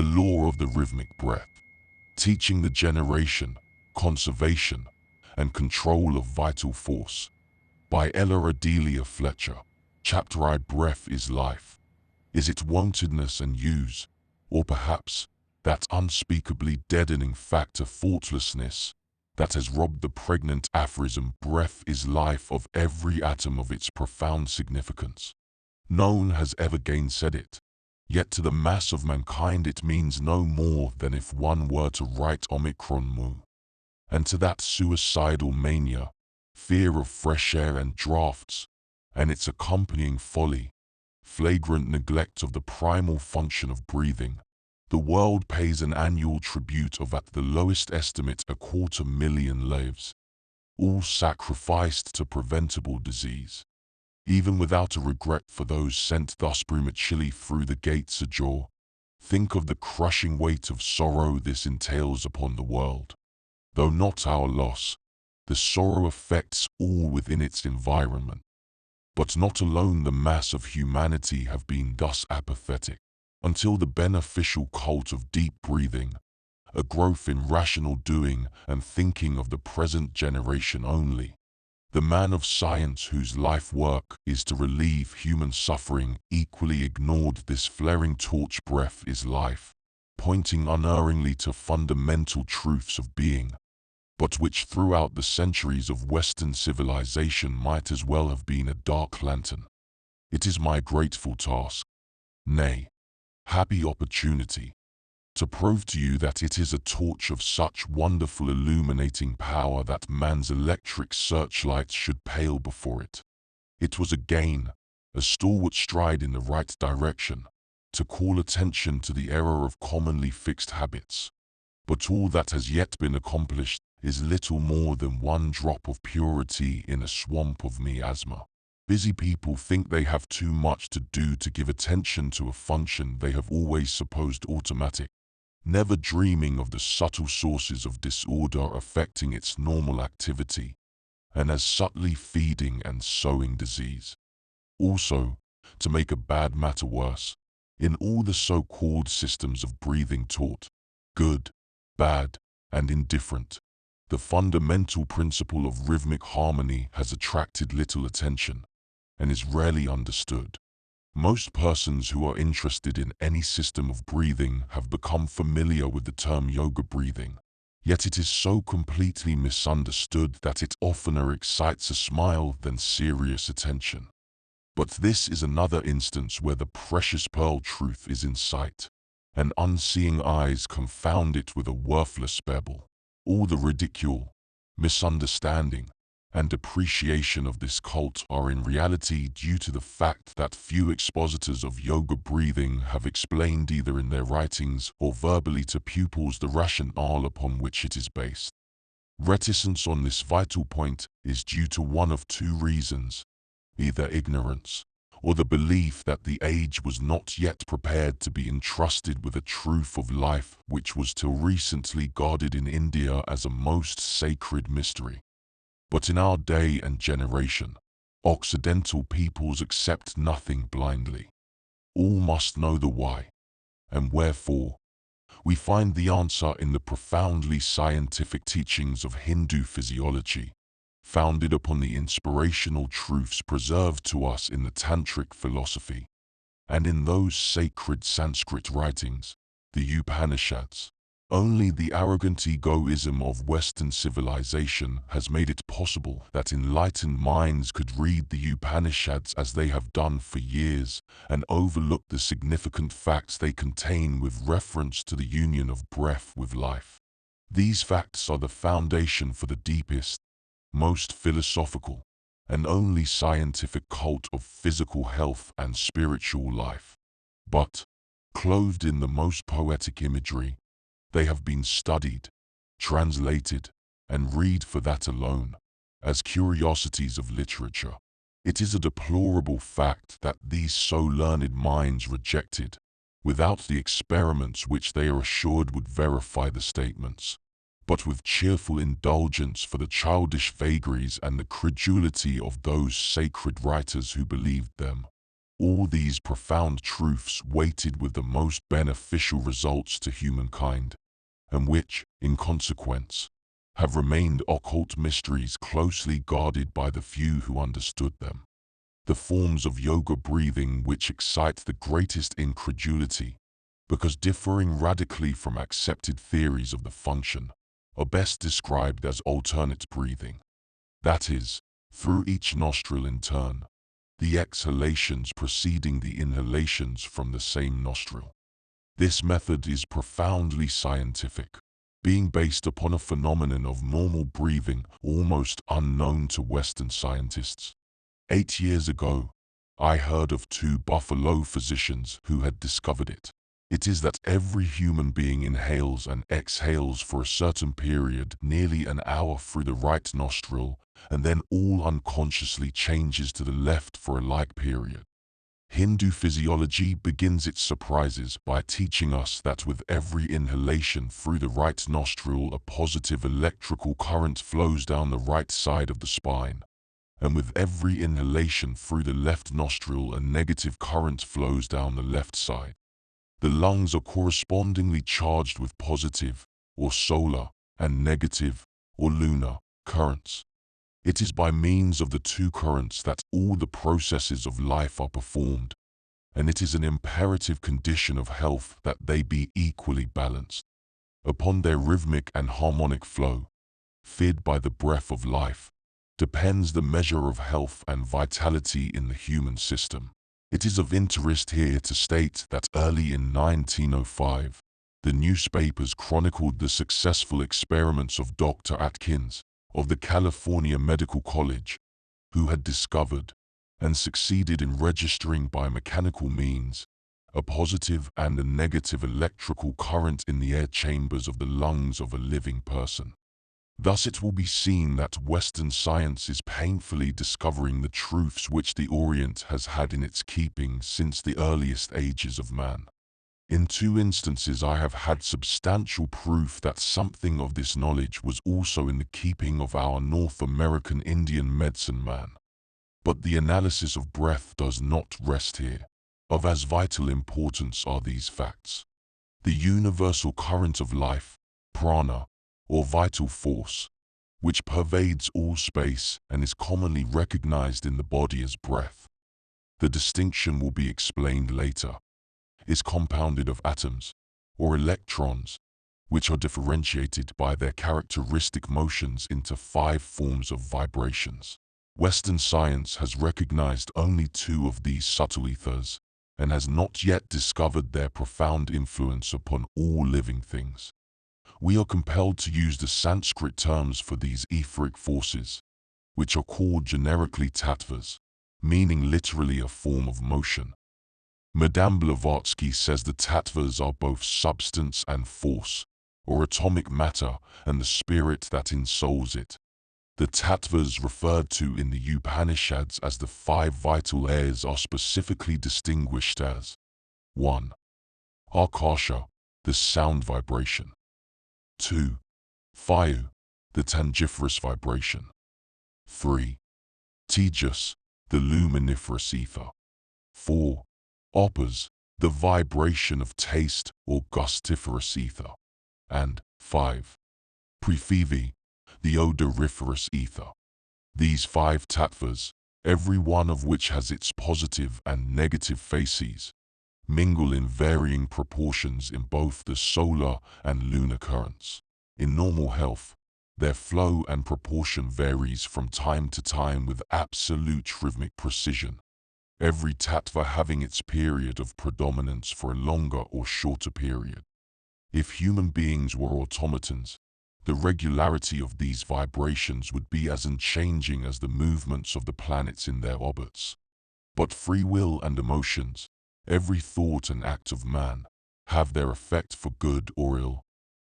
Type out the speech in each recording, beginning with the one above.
The Law of the Rhythmic Breath, teaching the generation, conservation, and control of vital force. By Ella Adelia Fletcher. Chapter I. Breath is life. Is it wantedness and use, or perhaps that unspeakably deadening factor thoughtlessness that has robbed the pregnant aphorism breath is life of every atom of its profound significance? No one has ever gainsaid it. Yet to the mass of mankind it means no more than if one were to write Omicron mu. And to that suicidal mania, fear of fresh air and draughts, and its accompanying folly, flagrant neglect of the primal function of breathing, the world pays an annual tribute of at the lowest estimate 250,000 lives, all sacrificed to preventable disease. Even without a regret for those sent thus prematurely through the gates ajar, think of the crushing weight of sorrow this entails upon the world. Though not our loss, the sorrow affects all within its environment. But not alone the mass of humanity have been thus apathetic, until the beneficial cult of deep breathing, a growth in rational doing and thinking of the present generation only, the man of science whose life work is to relieve human suffering equally ignored this flaring torch. Breath is life, pointing unerringly to fundamental truths of being, but which throughout the centuries of Western civilization might as well have been a dark lantern. It is my grateful task, nay, happy opportunity, to prove to you that it is a torch of such wonderful illuminating power that man's electric searchlights should pale before it. It was again a stalwart stride in the right direction, to call attention to the error of commonly fixed habits. But all that has yet been accomplished is little more than one drop of purity in a swamp of miasma. Busy people think they have too much to do to give attention to a function they have always supposed automatic, never dreaming of the subtle sources of disorder affecting its normal activity, and as subtly feeding and sowing disease. Also, to make a bad matter worse, in all the so-called systems of breathing taught, good, bad, and indifferent, the fundamental principle of rhythmic harmony has attracted little attention, and is rarely understood. Most persons who are interested in any system of breathing have become familiar with the term yoga breathing, yet it is so completely misunderstood that it oftener excites a smile than serious attention. But this is another instance where the precious pearl truth is in sight, and unseeing eyes confound it with a worthless babble. All the ridicule, misunderstanding, and depreciation of this cult are in reality due to the fact that few expositors of yoga breathing have explained either in their writings or verbally to pupils the rationale upon which it is based. Reticence on this vital point is due to one of two reasons: either ignorance, or the belief that the age was not yet prepared to be entrusted with a truth of life which was till recently guarded in India as a most sacred mystery. But in our day and generation, Occidental peoples accept nothing blindly. All must know the why and wherefore. We find the answer in the profoundly scientific teachings of Hindu physiology, founded upon the inspirational truths preserved to us in the Tantric philosophy, and in those sacred Sanskrit writings, the Upanishads. Only the arrogant egoism of Western civilization has made it possible that enlightened minds could read the Upanishads as they have done for years and overlook the significant facts they contain with reference to the union of breath with life. These facts are the foundation for the deepest, most philosophical, and only scientific cult of physical health and spiritual life. But, clothed in the most poetic imagery, they have been studied, translated, and read for that alone, as curiosities of literature. It is a deplorable fact that these so learned minds rejected, without the experiments which they are assured would verify the statements, but with cheerful indulgence for the childish vagaries and the credulity of those sacred writers who believed them. all these profound truths weighted with the most beneficial results to humankind, and which, in consequence, have remained occult mysteries closely guarded by the few who understood them. The forms of yoga breathing which excite the greatest incredulity, because differing radically from accepted theories of the function, are best described as alternate breathing. That is, through each nostril in turn, the exhalations preceding the inhalations from the same nostril. This method is profoundly scientific, being based upon a phenomenon of normal breathing almost unknown to Western scientists. 8 years ago, I heard of 2 Buffalo physicians who had discovered it. It is that every human being inhales and exhales for a certain period, nearly an hour through the right nostril, and then all unconsciously changes to the left for a like period. Hindu physiology begins its surprises by teaching us that with every inhalation through the right nostril, a positive electrical current flows down the right side of the spine, and with every inhalation through the left nostril, a negative current flows down the left side. The lungs are correspondingly charged with positive, or solar, and negative, or lunar, currents. It is by means of the 2 currents that all the processes of life are performed, and it is an imperative condition of health that they be equally balanced. Upon their rhythmic and harmonic flow, fed by the breath of life, depends the measure of health and vitality in the human system. It is of interest here to state that early in 1905, the newspapers chronicled the successful experiments of Dr. Atkins of the California Medical College, who had discovered and succeeded in registering by mechanical means a positive and a negative electrical current in the air chambers of the lungs of a living person. Thus it will be seen that Western science is painfully discovering the truths which the Orient has had in its keeping since the earliest ages of man. In 2 instances I have had substantial proof that something of this knowledge was also in the keeping of our North American Indian medicine man. But the analysis of breath does not rest here. Of as vital importance are these facts. The universal current of life, prana, or vital force, which pervades all space and is commonly recognized in the body as breath. The distinction will be explained later. Is compounded of atoms, or electrons, which are differentiated by their characteristic motions into 5 forms of vibrations. Western science has recognized only 2 of these subtle ethers, and has not yet discovered their profound influence upon all living things. We are compelled to use the Sanskrit terms for these etheric forces, which are called generically Tatvas, meaning literally a form of motion. Madame Blavatsky says the Tattvas are both substance and force, or atomic matter and the spirit that ensouls it. The Tattvas referred to in the Upanishads as the 5 vital airs are specifically distinguished as 1. Akasha, the sound vibration. 2. Vayu, the tangiferous vibration. 3. Tejas, the luminiferous ether. 4. Opas, the vibration of taste or gustiferous ether. And 5. Prithvi, the odoriferous ether. These 5 tattvas, every one of which has its positive and negative faces, mingle in varying proportions in both the solar and lunar currents. In normal health, their flow and proportion varies from time to time with absolute rhythmic precision, every tattva having its period of predominance for a longer or shorter period. If human beings were automatons, the regularity of these vibrations would be as unchanging as the movements of the planets in their orbits. But free will and emotions, every thought and act of man, have their effect for good or ill.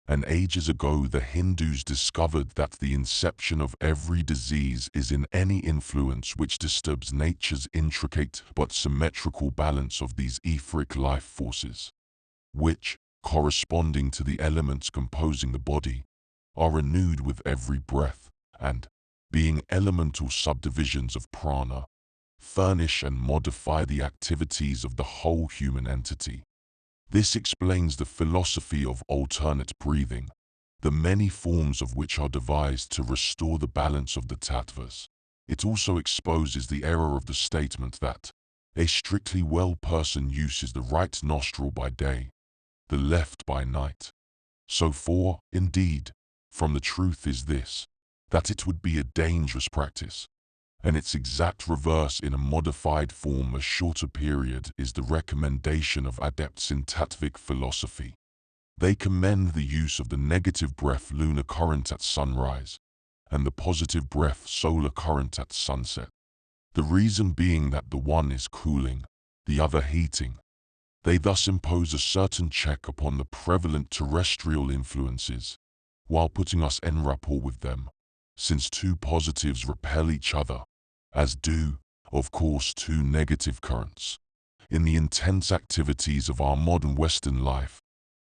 And ages ago the Hindus discovered that the inception of every disease is in any influence which disturbs nature's intricate but symmetrical balance of these etheric life forces, which, corresponding to the elements composing the body, are renewed with every breath, and, being elemental subdivisions of prana, furnish and modify the activities of the whole human entity. This explains the philosophy of alternate breathing, the many forms of which are devised to restore the balance of the Tatvas. It also exposes the error of the statement that a strictly well person uses the right nostril by day, the left by night. So for, indeed, from the truth is this, that it would be a dangerous practice, and its exact reverse in a modified form a shorter period is the recommendation of adepts in Tattvic philosophy. They commend the use of the negative breath lunar current at sunrise, and the positive breath solar current at sunset. The reason being that the one is cooling, the other heating. They thus impose a certain check upon the prevalent terrestrial influences, while putting us en rapport with them, since two positives repel each other, as do, of course, two negative currents. In the intense activities of our modern Western life,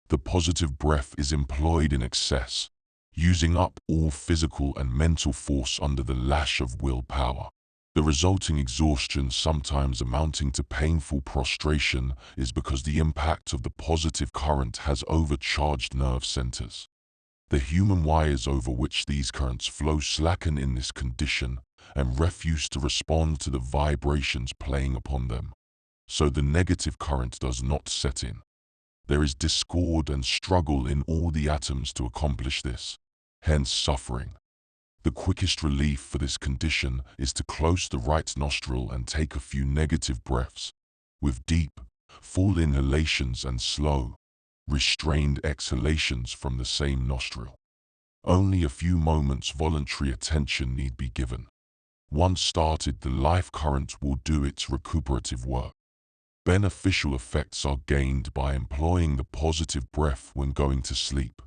the positive breath is employed in excess, using up all physical and mental force under the lash of willpower. The resulting exhaustion, sometimes amounting to painful prostration, is because the impact of the positive current has overcharged nerve centers. The human wires over which these currents flow slacken in this condition and refuse to respond to the vibrations playing upon them. So the negative current does not set in. There is discord and struggle in all the atoms to accomplish this, hence suffering. The quickest relief for this condition is to close the right nostril and take a few negative breaths, with deep, full inhalations and slow, restrained exhalations from the same nostril. Only a few moments voluntary attention need be given. Once started, the life current will do its recuperative work. Beneficial effects are gained by employing the positive breath when going to sleep,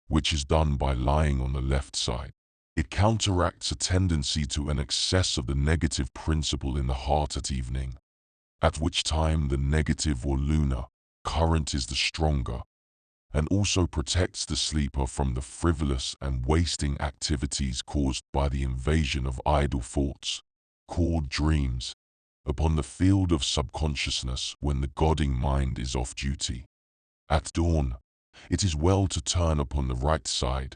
which is done by lying on the left side. It counteracts a tendency to an excess of the negative principle in the heart at evening, at which time the negative or lunar current is the stronger, and also protects the sleeper from the frivolous and wasting activities caused by the invasion of idle thoughts, called dreams, upon the field of subconsciousness when the godding mind is off duty. At dawn, it is well to turn upon the right side,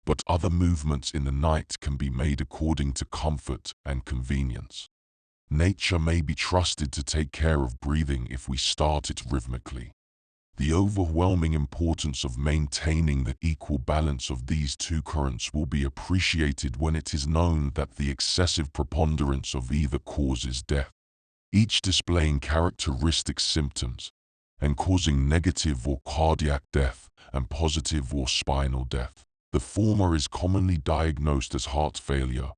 but other movements in the night can be made according to comfort and convenience. Nature may be trusted to take care of breathing if we start it rhythmically. The overwhelming importance of maintaining the equal balance of these two currents will be appreciated when it is known that the excessive preponderance of either causes death, each displaying characteristic symptoms, and causing negative or cardiac death and positive or spinal death. The former is commonly diagnosed as heart failure,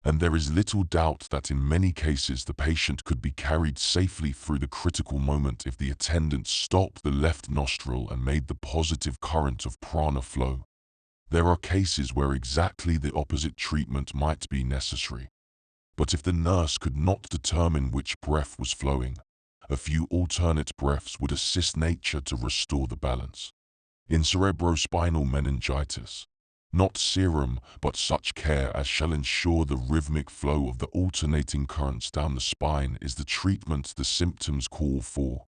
and there is little doubt that in many cases the patient could be carried safely through the critical moment if the attendant stopped the left nostril and made the positive current of prana flow. There are cases where exactly the opposite treatment might be necessary. But if the nurse could not determine which breath was flowing, a few alternate breaths would assist nature to restore the balance. In cerebrospinal meningitis, not serum, but such care as shall ensure the rhythmic flow of the alternating currents down the spine is the treatment the symptoms call for,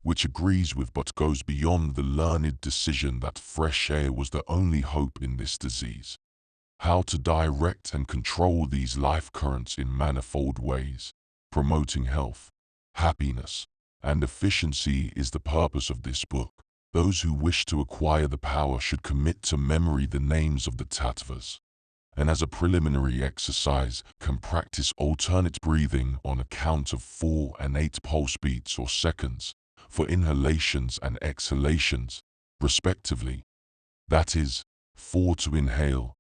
which agrees with but goes beyond the learned decision that fresh air was the only hope in this disease. How to direct and control these life currents in manifold ways, promoting health, happiness, and efficiency is the purpose of this book. Those who wish to acquire the power should commit to memory the names of the Tatvas, and as a preliminary exercise can practice alternate breathing on account of 4 and 8 pulse beats or seconds for inhalations and exhalations, respectively. That is, 4 to inhale,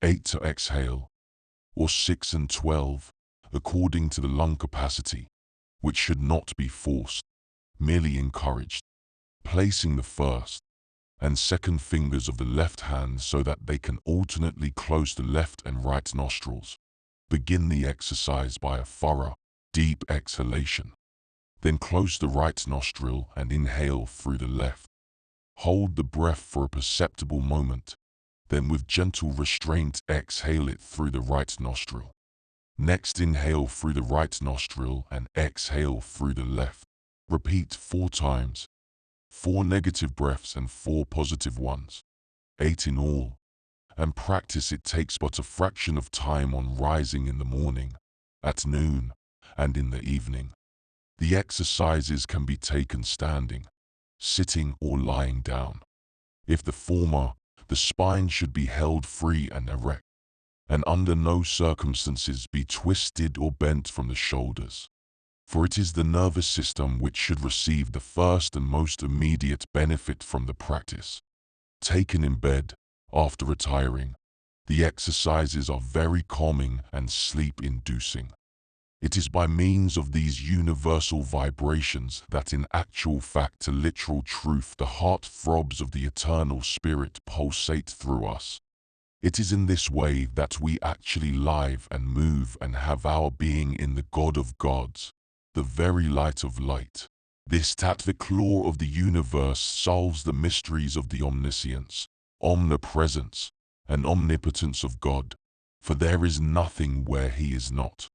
8 to exhale, or 6 and 12, according to the lung capacity, which should not be forced, merely encouraged. Placing the first and second fingers of the left hand so that they can alternately close the left and right nostrils. Begin the exercise by a thorough, deep exhalation. Then close the right nostril and inhale through the left. Hold the breath for a perceptible moment, then with gentle restraint exhale it through the right nostril. Next, inhale through the right nostril and exhale through the left. Repeat 4 times. 4 negative breaths and 4 positive ones. 8 in all. And practice it takes but a fraction of time on rising in the morning, at noon, and in the evening. The exercises can be taken standing, sitting or lying down. If the former, the spine should be held free and erect, and under no circumstances be twisted or bent from the shoulders. For it is the nervous system which should receive the first and most immediate benefit from the practice. Taken in bed, after retiring, the exercises are very calming and sleep-inducing. It is by means of these universal vibrations that in actual fact to literal truth the heart throbs of the eternal spirit pulsate through us. It is in this way that we actually live and move and have our being in the God of gods, the very light of light. This Tatvas law of the universe solves the mysteries of the omniscience, omnipresence, and omnipotence of God, for there is nothing where he is not.